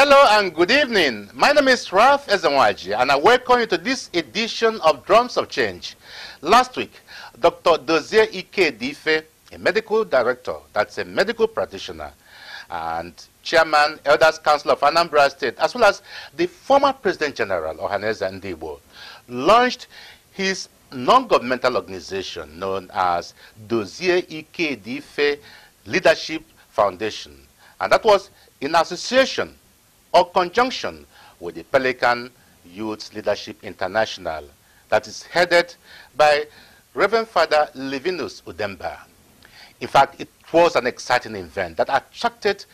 Hello and good evening. My name is Ralph Ezenwaji and I welcome you to this edition of Drums of Change. Last week, Dr. Dozie Ikedife, a medical director, that's a medical practitioner, and Chairman, Elders Council of Anambra State, as well as the former President General, Ohanaeze Ndigbo, launched his non-governmental organization known as Dozie Ikedife Leadership Foundation. And that was in association or conjunction with the Pelican Youth Leadership International that is headed by Reverend Father Livinus Udemba. In fact, it was an exciting event that attracted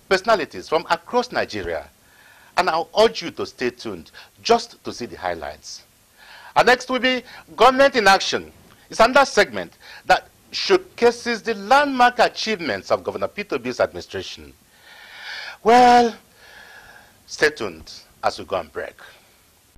personalities from across Nigeria. And I'll urge you to stay tuned just to see the highlights. And next will be Government in Action. It's another segment that showcases the landmark achievements of Governor Peter Obi's administration. Well, stay tuned as we go on break.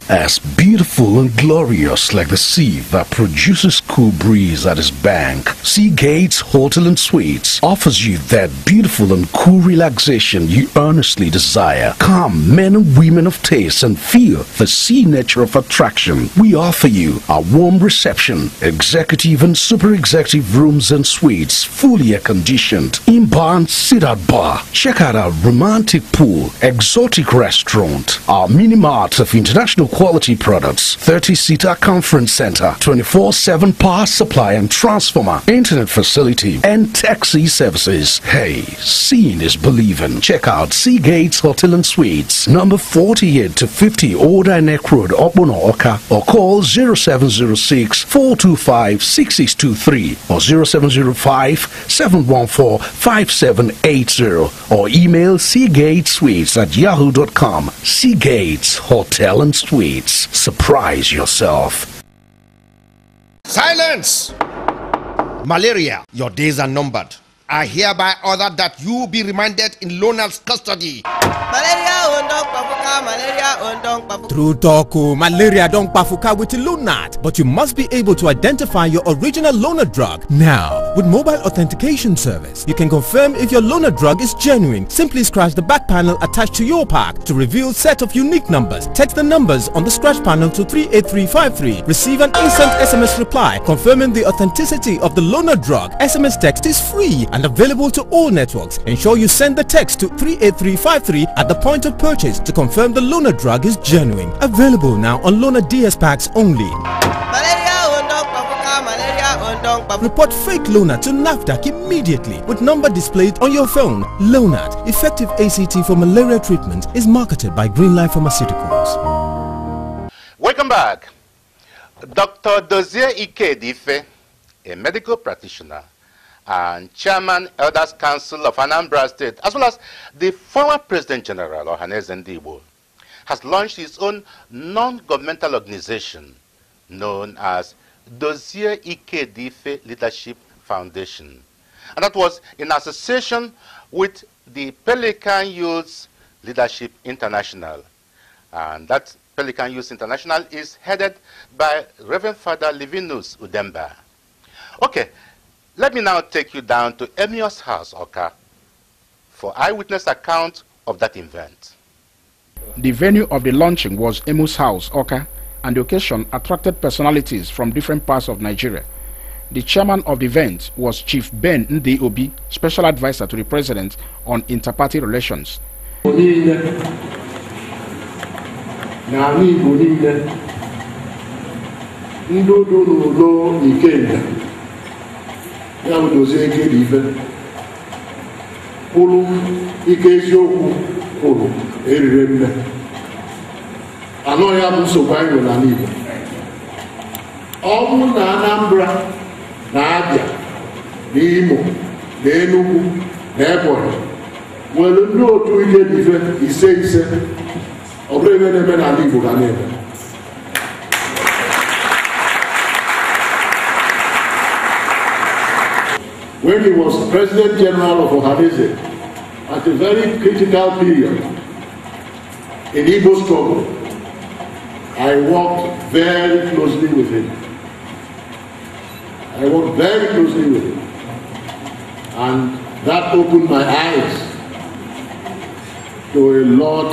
As beautiful and glorious like the sea that produces cool breeze at its bank, Seagate's Hotel and Suites offers you that beautiful and cool relaxation you earnestly desire. Come, men and women of taste, and feel the sea nature of attraction. We offer you a warm reception, executive and super executive rooms and suites, fully air-conditioned, in-bar and sit-out bar. Check out our romantic pool, exotic restaurant, our mini-mart of international quality products, 30-seater conference center, 24/7 power supply and transformer, internet facility, and taxi services. Hey, seeing is believing. Check out Seagate's Hotel and Suites, number 48 to 50 Old Neck Road, Obono Oka, or call 0706-425-6623 or 0705-714-5780 or email seagatesuites@yahoo.com. Seagate's Hotel and Suites. Surprise yourself. Silence! Malaria, your days are numbered. I hereby order that you be remanded in Lonald's custody. True talk, malaria don't pafuka with Lonald, but you must be able to identify your original Lonald drug. Now, with mobile authentication service, you can confirm if your Lonald drug is genuine. Simply scratch the back panel attached to your pack to reveal set of unique numbers. Text the numbers on the scratch panel to 38353. Receive an instant SMS reply confirming the authenticity of the Lonald drug. SMS text is free and available to all networks. Ensure you send the text to 38353 at the point of purchase to confirm the Lonald drug is genuine. Available now on Lonald DS packs only. Report fake Lonald to NAFDAC immediately with number displayed on your phone. Lonald, effective ACT for malaria treatment, is marketed by Greenlife Pharmaceuticals. Welcome back. Dr. Dozie Ikedife, a medical practitioner and Chairman, Elders Council of Anambra State, as well as the former President General, Ohanaeze Ndigbo, has launched his own non-governmental organization known as Dozie Ikedife Leadership Foundation. And that was in association with the Pelican Youth Leadership International. And that Pelican Youth International is headed by Reverend Father Livinus Udemba. Okay. Let me now take you down to Emios House, Oka, for eyewitness account of that event. The venue of the launching was Emios House, Oka, and the occasion attracted personalities from different parts of Nigeria. The chairman of the event was Chief Ben Ndigbo, Special Advisor to the President on Interparty Relations. Ya bụ Dozie Ikedife kwuru ike eziokwu kwuru eriri nne anọ ya bụ nsogbu anyị nwere n'ala Igbo. Ọ bụ na Anambra na Abịa na Imo na Enugu na Ebonyi nwere ndị otu Ikedife ise ọ bụrụ ebe na-eme n'ala Igbo ga na-eme. When he was President General of Ohanaeze, at a very critical period in Igbo struggle, I worked very closely with him. And that opened my eyes to a lot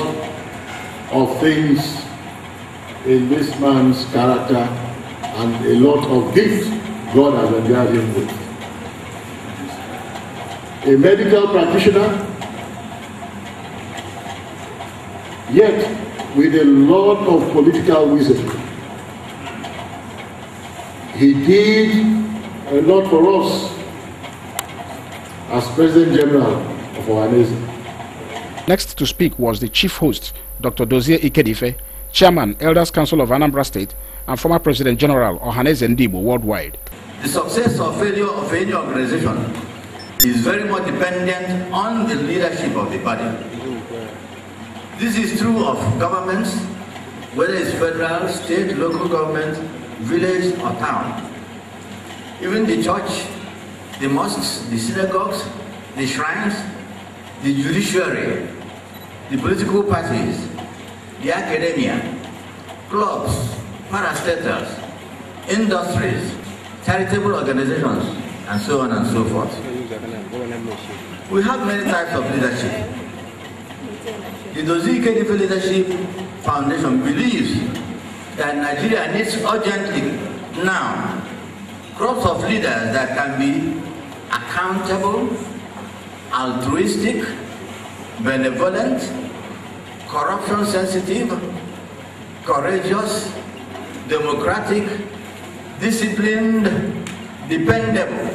of things in this man's character and a lot of gifts God has endowed him with. A medical practitioner, yet with a lot of political wisdom. He did a lot for us as President General of Ohanaeze. Next to speak was the chief host, Dr. Dozie Ikedife, Chairman, Elders Council of Anambra State, and former President General Ohanaeze Ndigbo worldwide. The success or failure of any organization is very much dependent on the leadership of the body. This is true of governments, whether it's federal, state, local government, village or town. Even the church, the mosques, the synagogues, the shrines, the judiciary, the political parties, the academia, clubs, parastatals, industries, charitable organizations, and so on and so forth. We have many types of leadership. The Dozie Ikedife Leadership Foundation believes that Nigeria needs urgently now crops of leaders that can be accountable, altruistic, benevolent, corruption sensitive, courageous, democratic, disciplined, dependable,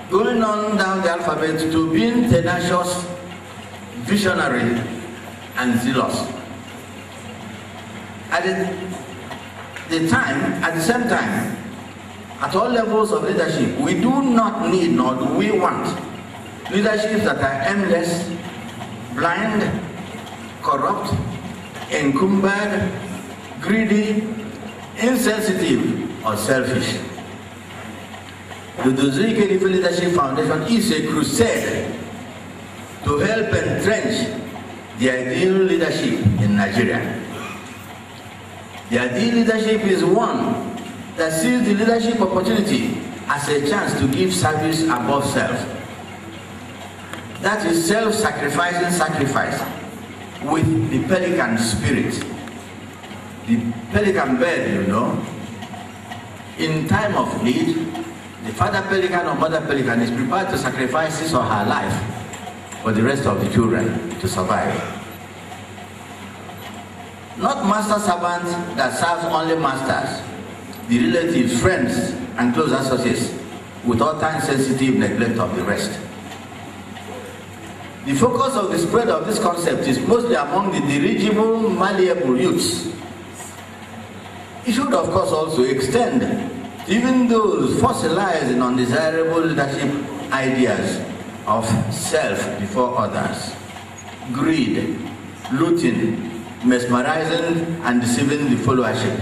going on down the alphabet to being tenacious, visionary, and zealous. At the same time, at all levels of leadership, we do not need nor do we want leaderships that are aimless, blind, corrupt, encumbered, greedy, insensitive, or selfish. The Dozie Ikedife Leadership Foundation is a crusade to help entrench the ideal leadership in Nigeria. The ideal leadership is one that sees the leadership opportunity as a chance to give service above self. That is self-sacrificing sacrifice with the pelican spirit. The pelican bird, you know, in time of need, the father pelican or mother pelican is prepared to sacrifice his or her life for the rest of the children to survive. Not master servants that serves only masters, the relatives, friends, and close associates, with utter insensitive neglect of the rest. The focus of the spread of this concept is mostly among the dirigible, malleable youths. It should, of course, also extend to even those fossilized in undesirable leadership ideas of self before others, greed, looting, mesmerizing and deceiving the followership.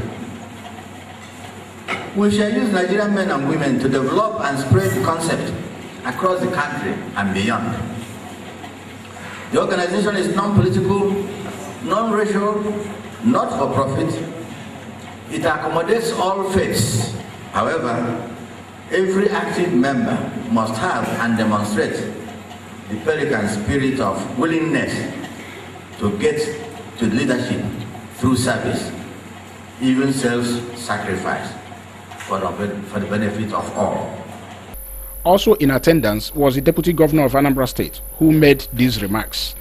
We shall use Nigerian men and women to develop and spread the concept across the country and beyond. The organization is non-political, non-racial, not for profit. It accommodates all faiths. However, every active member must have and demonstrate the pelican spirit of willingness to get to leadership through service, even self-sacrifice for the benefit of all. Also in attendance was the Deputy Governor of Anambra State, who made these remarks.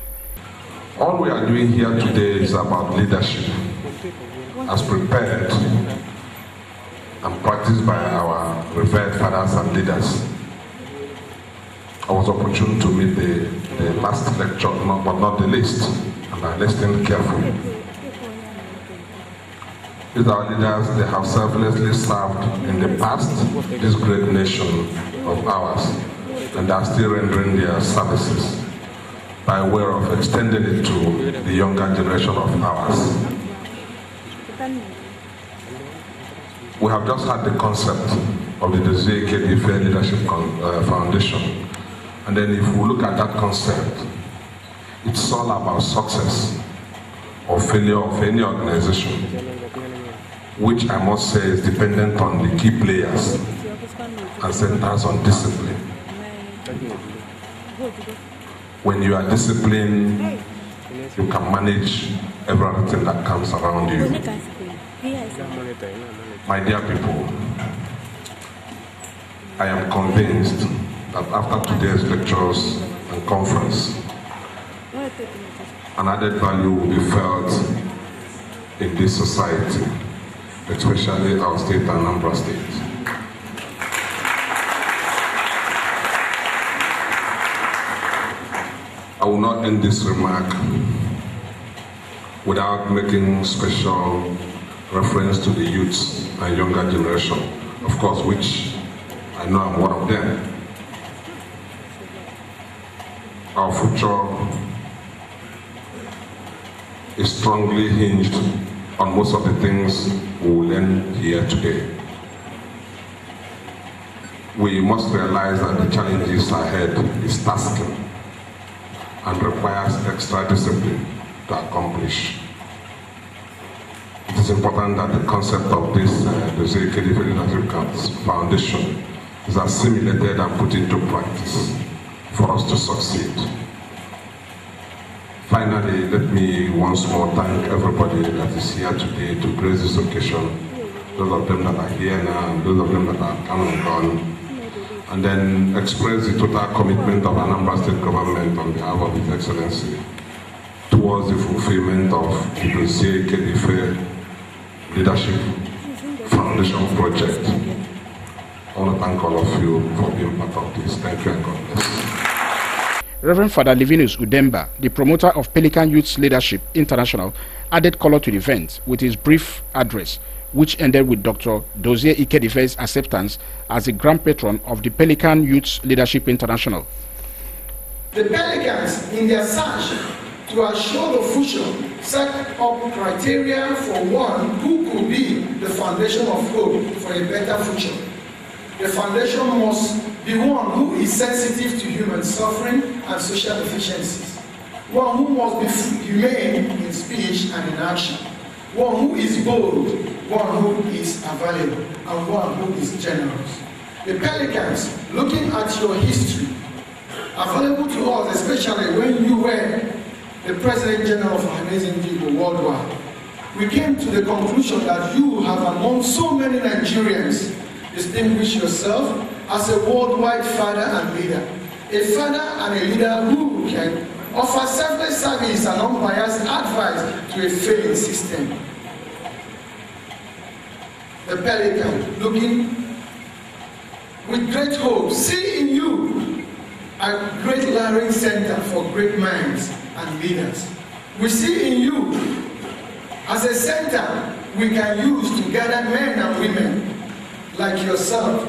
All we are doing here today is about leadership, as prepared and practiced by our revered fathers and leaders. I was opportune to meet the last lecture, but not the least, and I listened carefully. These are leaders, they have selflessly served in the past this great nation of ours, and are still rendering their services by way of extending it to the younger generation of ours. We have just had the concept of the Dozie Ikedife Leadership Foundation, and then if we look at that concept, it's all about success or failure of any organization, which I must say is dependent on the key players and centers on discipline. When you are disciplined, you can manage everything that comes around you. My dear people, I am convinced that after today's lectures and conference, an added value will be felt in this society, especially our state, Anambra State. I will not end this remark without making special reference to the youth and younger generation, of course, which I know I'm one of them. Our future is strongly hinged on most of the things we will learn here today. We must realize that the challenges ahead is tasking and requires extra discipline to accomplish. It is important that the concept of this Dozie Ikedife Leadership Foundation is assimilated and put into practice for us to succeed. Finally, let me once more thank everybody that is here today to grace this occasion, those of them that are here now and those of them that are come and gone, and then express the total commitment of Anambra State government on behalf of His Excellency towards the fulfillment of the Dozie Ikedife Leadership Foundation project. I want to thank all of you for being part of this. Thank you and God bless. Reverend Father Livinus Udemba, the promoter of Pelican Youth Leadership International, added color to the event with his brief address, which ended with Dr. Dozie Ikedife's acceptance as the grand patron of the Pelican Youth Leadership International. The Pelicans, in their search to assure the future, set up criteria for one who could be the foundation of hope for a better future. The foundation must be one who is sensitive to human suffering and social deficiencies, one who must be humane in speech and in action, one who is bold, one who is available, and one who is generous. The Pelicans, looking at your history, available to us, especially when you were the President General of Ohanaeze Ndigbo worldwide, we came to the conclusion that you have, among so many Nigerians, distinguished yourself as a worldwide father and leader. A father and a leader who can offer selfless service and unbiased advice to a failing system. The Pelican, looking with great hope, see in you a great learning center for great minds and leaders. We see in you as a center we can use to gather men and women like yourself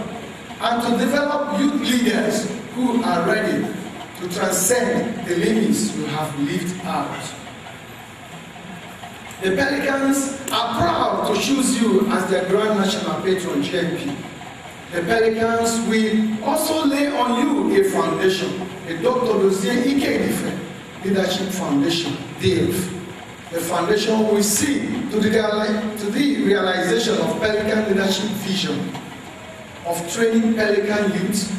and to develop youth leaders who are ready to transcend the limits you have lived out. The Pelicans are proud to choose you as their Grand National Patron GNP. The Pelicans will also lay on you a foundation, a Dr. Dozie Ikedife Leadership Foundation, DF. The foundation will see to the realization of Pelican leadership vision of training Pelican youth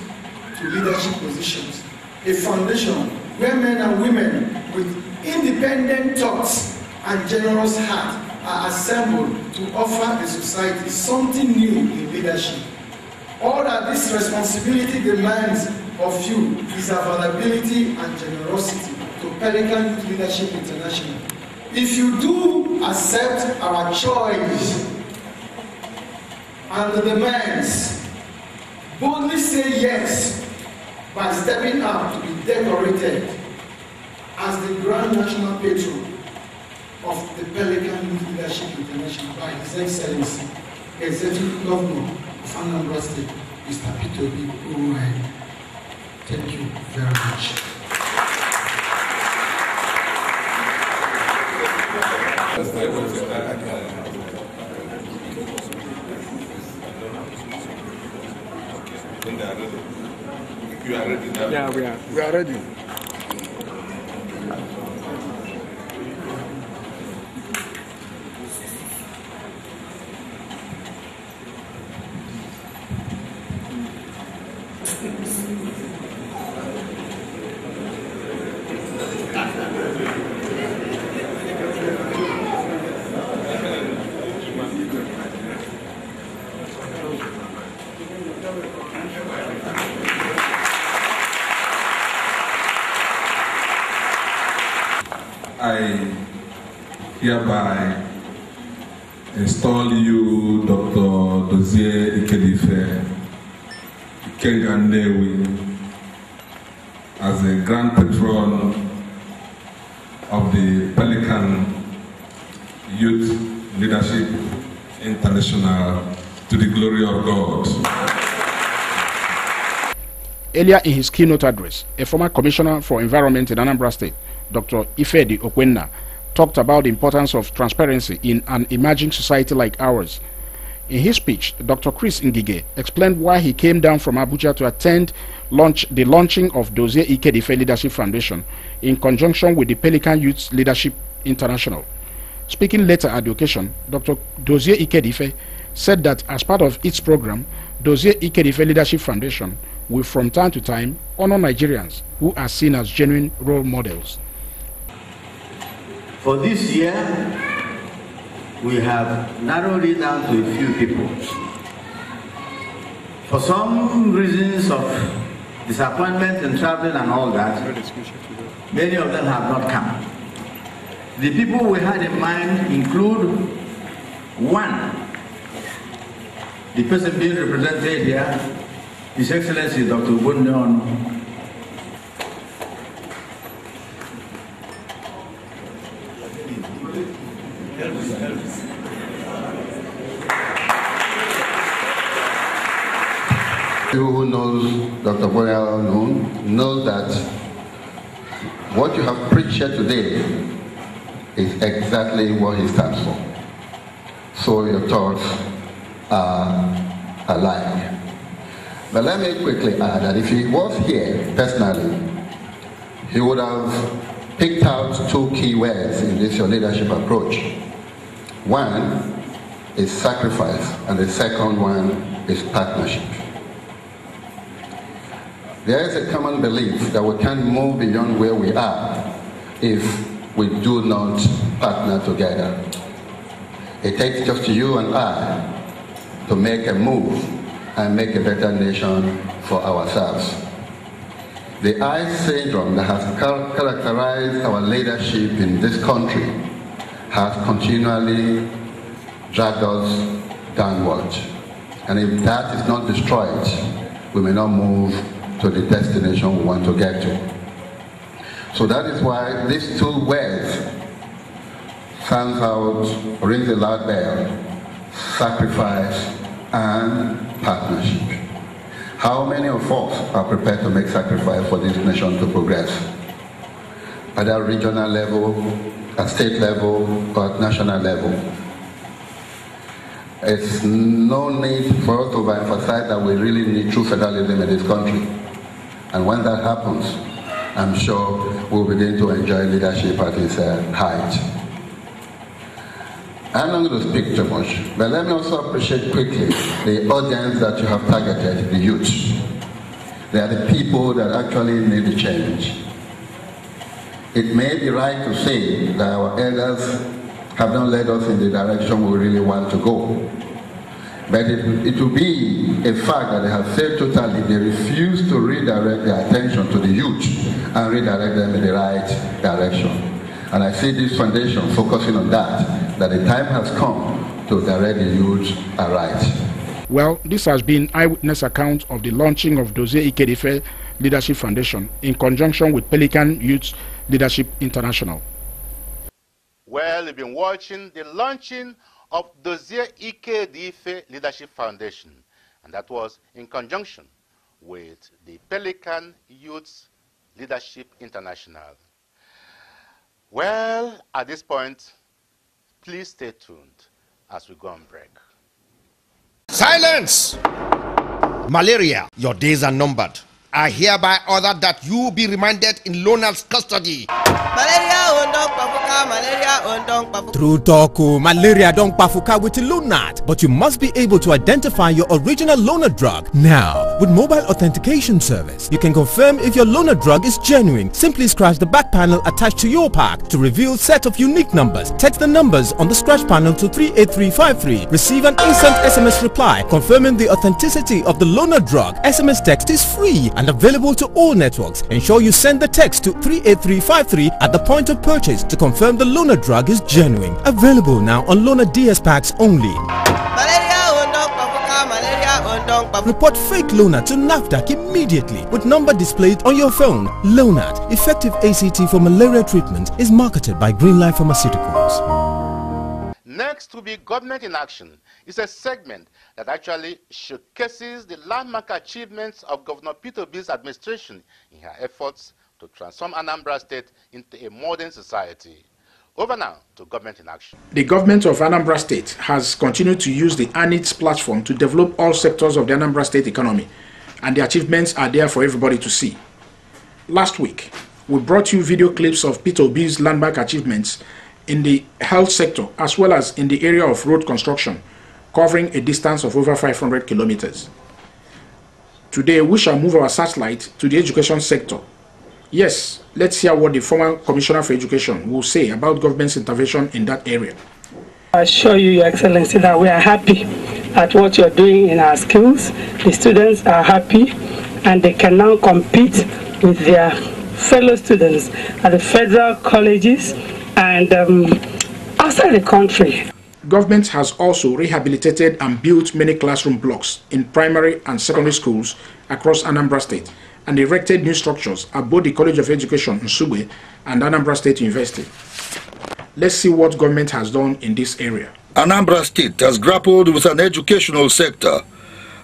to leadership positions. A foundation where men and women with independent thoughts and generous heart are assembled to offer the society something new in leadership. All that this responsibility demands of you is availability and generosity to Pelican Youth Leadership International. If you do accept our choice and the demands, boldly say yes by stepping up to be decorated as the Grand National Patron of the Pelican Youth Leadership International by His Excellency, Executive Governor of Anambra State, Mr. Peter Ohanaeze. Thank you very much. You are ready now? Yeah, we are ready. I hereby install you, Dr. Dozie Ikedife, Ikenga, as a grand patron of the Pelican Youth Leadership International, to the glory of God. Earlier in his keynote address, a former commissioner for environment in Anambra State, Dr. Ikedife, talked about the importance of transparency in an emerging society like ours. In his speech, Dr. Chris Ngige explained why he came down from Abuja to attend the launching of Dozie Ikedife Leadership Foundation in conjunction with the Pelican Youth Leadership International. Speaking later at the occasion, Dr. Dozie Ikedife said that as part of its program, Dozie Ikedife Leadership Foundation will from time to time honor Nigerians who are seen as genuine role models. For this year, we have narrowed it down to a few people. For some reasons of disappointment in traveling and all that, many of them have not come. The people we had in mind include one, the person being represented here, His Excellency Dr. Ohanaeze. You who knows Dr. Ohanaeze knows that what you have preached here today is exactly what he stands for. So your thoughts are alike. But let me quickly add that if he was here personally, he would have picked out two key words in this your leadership approach. One is sacrifice, and the second one is partnership. There is a common belief that we can't move beyond where we are if we do not partner together. It takes just you and I to make a move and make a better nation for ourselves. The I syndrome that has characterized our leadership in this country has continually dragged us downward. And if that is not destroyed, we may not move to the destination we want to get to. So that is why these two words stands out, rings a loud bell: sacrifice and partnership. How many of us are prepared to make sacrifice for this nation to progress? At a regional level, at state level, or at national level? It's no need for us to overemphasize that we really need true federalism in this country. And when that happens, I'm sure we'll begin to enjoy leadership at its height. I'm not going to speak too much, but let me also appreciate quickly the audience that you have targeted, the youth. They are the people that actually need the change. It may be right to say that our elders have not led us in the direction we really want to go. But it will be a fact that they have failed totally. They refuse to redirect their attention to the youth and redirect them in the right direction. And I see this foundation focusing on that the time has come to direct the youth aright. Well, this has been eyewitness account of the launching of Dozie Ikedife Leadership Foundation in conjunction with Pelican Youth Leadership International. Well, you've been watching the launching of Dozie Ikedife Leadership Foundation, and that was in conjunction with the Pelican Youth Leadership International. Well, at this point, please stay tuned as we go on break. Silence! Malaria, your days are numbered. I hereby order that you be remanded in Lonal's custody. True talk, malaria don't pafuka with Lunat, but you must be able to identify your original loaner drug. Now, with mobile authentication service, you can confirm if your loaner drug is genuine. Simply scratch the back panel attached to your pack to reveal set of unique numbers. Text the numbers on the scratch panel to 38353. Receive an instant SMS reply confirming the authenticity of the loaner drug. SMS text is free and available to all networks. Ensure you send the text to 38353 at the point of purchase to confirm confirm the Lona drug is genuine. Available now on Lona DS packs only. Report fake Lonat to NAFDAC immediately with number displayed on your phone. Lonat, effective ACT for malaria treatment, is marketed by Greenlight Pharmaceuticals. Next will be Government in Action. It's a segment that actually showcases the landmark achievements of Governor Peter Obi's administration in her efforts to transform Anambra State into a modern society. Over now to Government in Action. The government of Anambra State has continued to use the ANITS platform to develop all sectors of the Anambra State economy, and the achievements are there for everybody to see. Last week, we brought you video clips of Peter Obi's landmark achievements in the health sector as well as in the area of road construction, covering a distance of over 500 kilometers. Today, we shall move our satellite to the education sector. Yes, let's hear what the former Commissioner for Education will say about government's intervention in that area. I assure you, Your Excellency, that we are happy at what you're doing in our schools. The students are happy and they can now compete with their fellow students at the federal colleges and outside the country. Government has also rehabilitated and built many classroom blocks in primary and secondary schools across Anambra State, and erected new structures at both the College of Education in Nsugbe and Anambra State University. Let's see what government has done in this area. Anambra State has grappled with an educational sector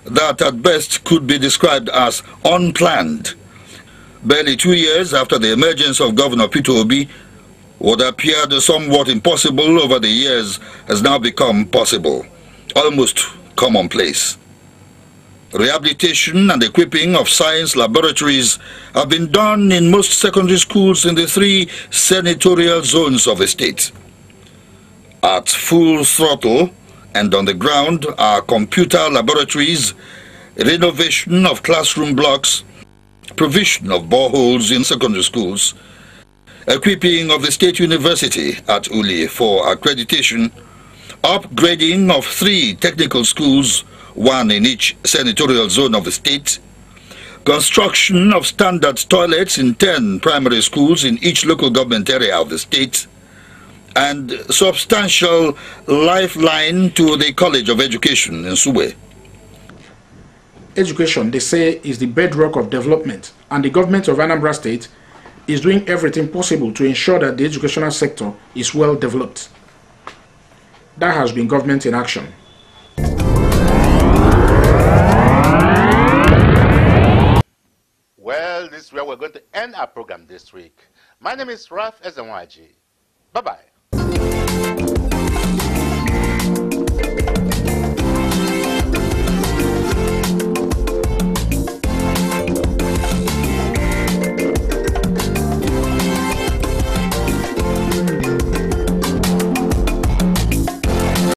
that at best could be described as unplanned. Barely 2 years after the emergence of Governor Peter Obi, what appeared somewhat impossible over the years has now become possible, almost commonplace. Rehabilitation and equipping of science laboratories have been done in most secondary schools in the 3 senatorial zones of the state. At full throttle and on the ground are computer laboratories, renovation of classroom blocks, provision of boreholes in secondary schools, equipping of the State University at Uli for accreditation, upgrading of 3 technical schools, 1 in each senatorial zone of the state, construction of standard toilets in 10 primary schools in each local government area of the state, and substantial lifeline to the College of Education in Nsugbe. Education, they say, is the bedrock of development, and the government of Anambra State is doing everything possible to ensure that the educational sector is well developed. That has been Government in Action. Well, this is where we're going to end our program this week. My name is Ohanaeze. Bye-bye.